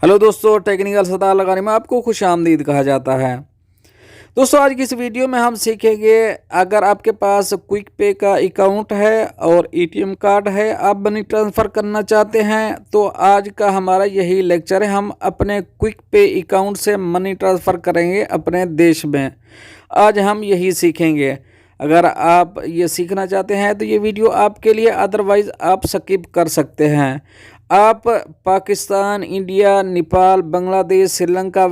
Hello दोस्तों, technical सलाह लगाने में आपको खुश आमदीद कहा जाता है। दोस्तों, आज की इस वीडियो में हम सीखेंगे, अगर आपके पास क्विक पे का अकाउंट है और एटीएम कार्ड है, आप मनी ट्रांसफ़र करना चाहते हैं, तो आज का हमारा यही लेक्चर है। हम अपने क्विक पे अकाउंट से मनी ट्रांसफ़र करेंगे अपने देश में। आज हम यही सीखेंगे। अगर आप ये सीखना चाहते हैं तो ये वीडियो आपके लिए, अदरवाइज़ आप स्किप कर सकते हैं। आप पाकिस्तान, इंडिया, नेपाल, बांग्लादेश, श्रीलंका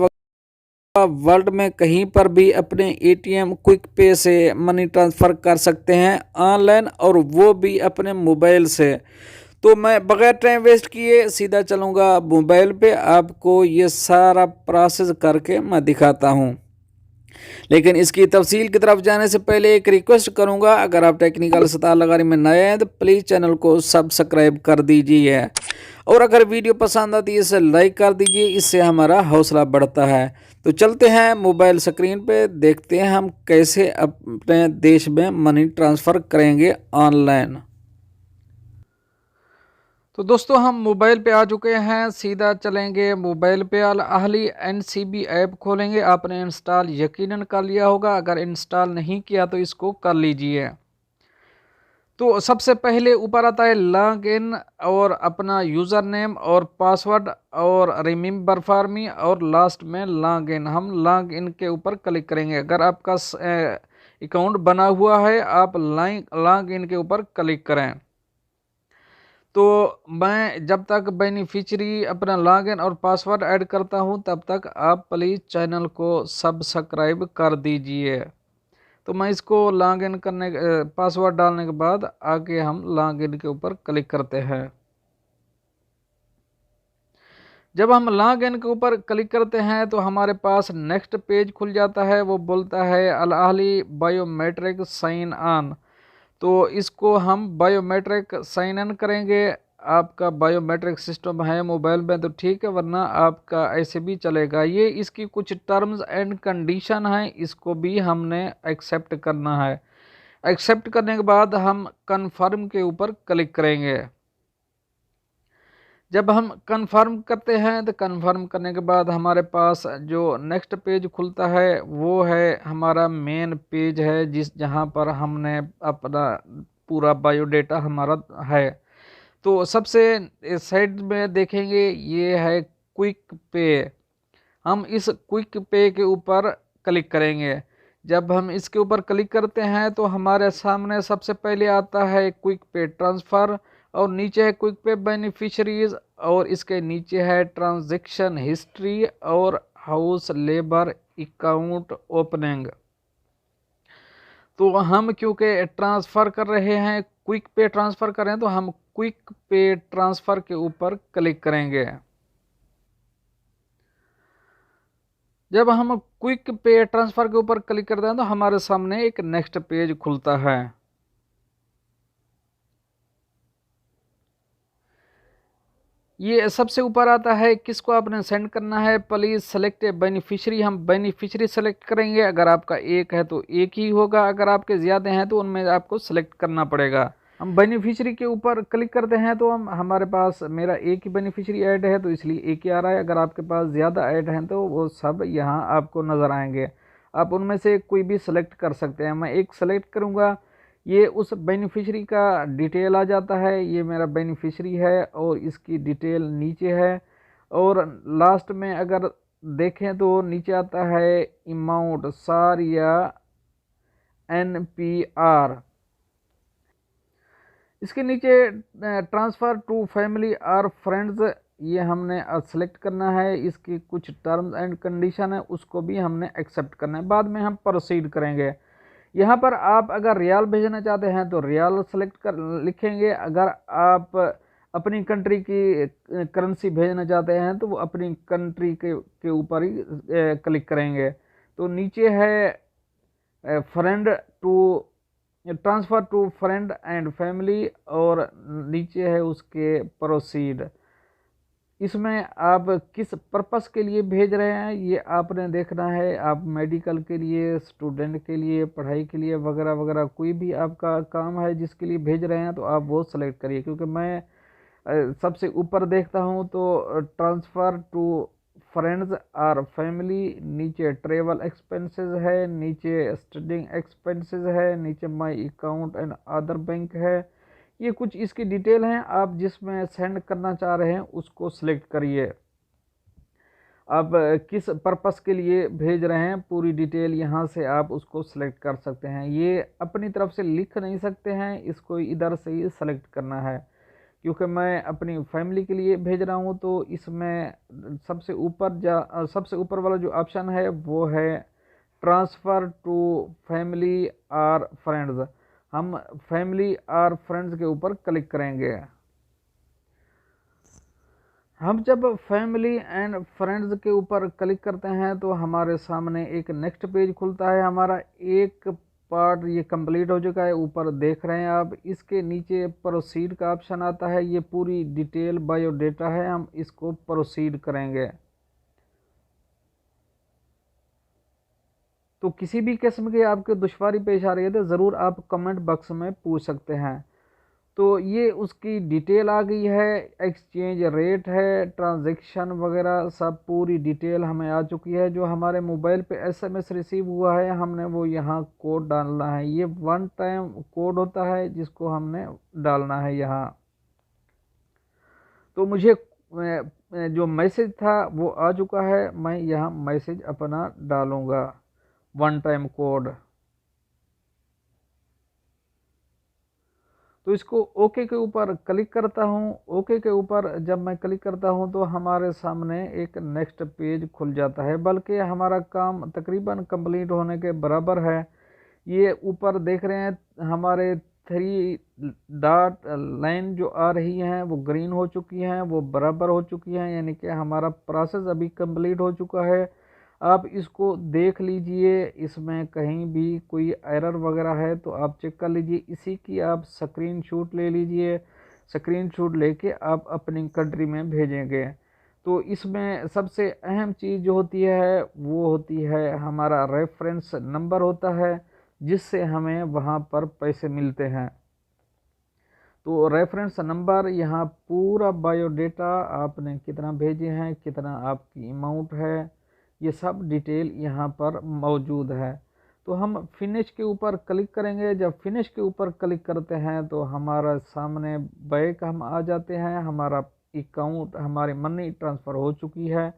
वर्ल्ड में कहीं पर भी अपने एटीएम क्विक पे से मनी ट्रांसफ़र कर सकते हैं ऑनलाइन, और वो भी अपने मोबाइल से। तो मैं बगैर टाइम वेस्ट किए सीधा चलूँगा मोबाइल पे, आपको ये सारा प्रोसेस करके मैं दिखाता हूँ। लेकिन इसकी तफसील की तरफ जाने से पहले एक रिक्वेस्ट करूंगा, अगर आप टेक्निकल सलाह लगाने में नए हैं तो प्लीज़ चैनल को सब्सक्राइब कर दीजिए, और अगर वीडियो पसंद आती है इसे लाइक कर दीजिए, इससे हमारा हौसला बढ़ता है। तो चलते हैं मोबाइल स्क्रीन पे, देखते हैं हम कैसे अपने देश में मनी ट्रांसफ़र करेंगे ऑनलाइन। तो दोस्तों, हम मोबाइल पे आ चुके हैं। सीधा चलेंगे मोबाइल पे, अल अहली एनसीबी ऐप खोलेंगे। आपने इंस्टॉल यकीनन कर लिया होगा, अगर इंस्टॉल नहीं किया तो इसको कर लीजिए। तो सबसे पहले ऊपर आता है लॉग इन, और अपना यूज़र नेम और पासवर्ड, और रिमेम्बर फॉर मी, और लास्ट में लॉग इन। हम लॉग इन के ऊपर क्लिक करेंगे। अगर आपका अकाउंट बना हुआ है, आप लॉग इन के ऊपर क्लिक करें। तो मैं जब तक बेनिफिशियरी अपना लॉगिन और पासवर्ड ऐड करता हूं, तब तक आप प्लीज़ चैनल को सब्सक्राइब कर दीजिए। तो मैं इसको लॉगिन करने पासवर्ड डालने के बाद आगे हम लॉगिन के ऊपर क्लिक करते हैं। जब हम लॉगिन के ऊपर क्लिक करते हैं तो हमारे पास नेक्स्ट पेज खुल जाता है। वो बोलता है Al Ahli biometric sign on. तो इसको हम बायोमेट्रिक साइन इन करेंगे। आपका बायोमेट्रिक सिस्टम है मोबाइल में तो ठीक है, वरना आपका ऐसे भी चलेगा। ये इसकी कुछ टर्म्स एंड कंडीशन है, इसको भी हमने एक्सेप्ट करना है। एक्सेप्ट करने के बाद हम कन्फर्म के ऊपर क्लिक करेंगे। जब हम कंफर्म करते हैं तो कंफर्म करने के बाद हमारे पास जो नेक्स्ट पेज खुलता है वो है हमारा मेन पेज है, जहां पर हमने अपना पूरा बायोडेटा हमारा है। तो सबसे साइड में देखेंगे ये है क्विक पे। हम इस क्विक पे के ऊपर क्लिक करेंगे। जब हम इसके ऊपर क्लिक करते हैं तो हमारे सामने सबसे पहले आता है क्विक पे ट्रांसफ़र, और नीचे है क्विक पे बेनिफिशरीज, और इसके नीचे है ट्रांजैक्शन हिस्ट्री और हाउस लेबर अकाउंट ओपनिंग। तो हम क्योंकि ट्रांसफ़र कर रहे हैं, क्विक पे ट्रांसफ़र कर रहे हैं, तो हम क्विक पे ट्रांसफ़र के ऊपर क्लिक करेंगे। जब हम क्विक पे ट्रांसफ़र के ऊपर क्लिक करते हैं तो हमारे सामने एक नेक्स्ट पेज खुलता है। ये सबसे ऊपर आता है किसको आपने सेंड करना है, प्लीज़ सेलेक्ट ए बेनिफिशियरी। हम बेनिफिशियरी सेलेक्ट करेंगे। अगर आपका एक है तो एक ही होगा, अगर आपके ज़्यादा हैं तो उनमें आपको सेलेक्ट करना पड़ेगा। हम बेनिफिशियरी के ऊपर क्लिक करते हैं तो हमारे पास मेरा एक ही बेनिफिशियरी ऐड है तो इसलिए एक ही आ रहा है। अगर आपके पास ज़्यादा ऐड हैं तो वो सब यहाँ आपको नज़र आएंगे। आप उनमें से कोई भी सेलेक्ट कर सकते हैं। मैं एक सेलेक्ट करूँगा। ये उस बेनिफिशियरी का डिटेल आ जाता है। ये मेरा बेनिफिशियरी है और इसकी डिटेल नीचे है। और लास्ट में अगर देखें तो नीचे आता है अमाउंट सार या NPR। इसके नीचे ट्रांसफ़र टू फैमिली और फ्रेंड्स, ये हमने सेलेक्ट करना है। इसकी कुछ टर्म्स एंड कंडीशन है, उसको भी हमने एक्सेप्ट करना है। बाद में हम प्रोसीड करेंगे। यहाँ पर आप अगर रियाल भेजना चाहते हैं तो रियाल सेलेक्ट कर लिखेंगे। अगर आप अपनी कंट्री की करेंसी भेजना चाहते हैं तो वो अपनी कंट्री के ऊपर ही क्लिक करेंगे। तो नीचे है friend to transfer to friend and family, और नीचे है उसके प्रोसीड। इसमें आप किस पर्पस के लिए भेज रहे हैं ये आपने देखना है। आप मेडिकल के लिए, स्टूडेंट के लिए, पढ़ाई के लिए वगैरह वगैरह, कोई भी आपका काम है जिसके लिए भेज रहे हैं तो आप वो सेलेक्ट करिए। क्योंकि मैं सबसे ऊपर देखता हूँ तो ट्रांसफ़र टू फ्रेंड्स और फैमिली, नीचे ट्रैवल एक्सपेंसेस है, नीचे स्टडिंग एक्सपेंसेस है, नीचे my account and other bank है। ये कुछ इसकी डिटेल हैं। आप जिसमें सेंड करना चाह रहे हैं उसको सिलेक्ट करिए। आप किस पर्पस के लिए भेज रहे हैं पूरी डिटेल यहाँ से आप उसको सेलेक्ट कर सकते हैं। ये अपनी तरफ से लिख नहीं सकते हैं, इसको इधर से ही सेलेक्ट करना है। क्योंकि मैं अपनी फैमिली के लिए भेज रहा हूँ तो इसमें सबसे ऊपर वाला जो ऑप्शन है वो है ट्रांसफ़र टू फैमिली और फ्रेंड्स। हम फैमिली और फ्रेंड्स के ऊपर क्लिक करेंगे। हम जब फैमिली एंड फ्रेंड्स के ऊपर क्लिक करते हैं तो हमारे सामने एक नेक्स्ट पेज खुलता है। हमारा एक पार्ट ये कंप्लीट हो चुका है, ऊपर देख रहे हैं आप। इसके नीचे प्रोसीड का ऑप्शन आता है। ये पूरी डिटेल बायोडेटा है, हम इसको प्रोसीड करेंगे। तो किसी भी किस्म की आपके दुश्वारी पेश आ रही है तो ज़रूर आप कमेंट बॉक्स में पूछ सकते हैं। तो ये उसकी डिटेल आ गई है, एक्सचेंज रेट है, ट्रांजैक्शन वगैरह सब पूरी डिटेल हमें आ चुकी है। जो हमारे मोबाइल पे एसएमएस रिसीव हुआ है हमने वो यहाँ कोड डालना है। ये वन टाइम कोड होता है जिसको हमने डालना है यहाँ। तो मुझे जो मैसेज था वो आ चुका है, मैं यहाँ मैसेज अपना डालूँगा वन टाइम कोड। तो इसको ओके के ऊपर क्लिक करता हूँ। ओके के ऊपर जब मैं क्लिक करता हूँ तो हमारे सामने एक नेक्स्ट पेज खुल जाता है, बल्कि हमारा काम तकरीबन कंप्लीट होने के बराबर है। ये ऊपर देख रहे हैं हमारे 3 डॉट लाइन जो आ रही हैं वो ग्रीन हो चुकी हैं, वो बराबर हो चुकी हैं, यानी कि हमारा प्रोसेस अभी कंप्लीट हो चुका है। आप इसको देख लीजिए, इसमें कहीं भी कोई एरर वगैरह है तो आप चेक कर लीजिए। इसी की आप स्क्रीनशॉट ले लीजिए। स्क्रीनशॉट लेके आप अपनी कंट्री में भेजेंगे। तो इसमें सबसे अहम चीज़ जो होती है वो होती है हमारा रेफरेंस नंबर होता है, जिससे हमें वहाँ पर पैसे मिलते हैं। तो रेफरेंस नंबर, यहाँ पूरा बायोडेटा आपने कितना भेजे हैं, कितना आपकी अमाउंट है, ये सब डिटेल यहाँ पर मौजूद है। तो हम फिनिश के ऊपर क्लिक करेंगे। जब फिनिश के ऊपर क्लिक करते हैं तो हमारा सामने बैक हम आ जाते हैं। हमारा अकाउंट, हमारी मनी ट्रांसफ़र हो चुकी है।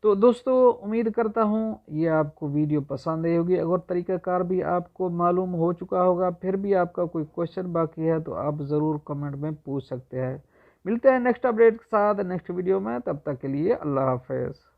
तो दोस्तों उम्मीद करता हूँ ये आपको वीडियो पसंद आई होगी। अगर तरीक़ाकार भी आपको मालूम हो चुका होगा, फिर भी आपका कोई क्वेश्चन बाकी है तो आप ज़रूर कमेंट में पूछ सकते हैं। मिलते हैं नेक्स्ट अपडेट के साथ नेक्स्ट वीडियो में, तब तक के लिए अल्लाह हाफ़िज़।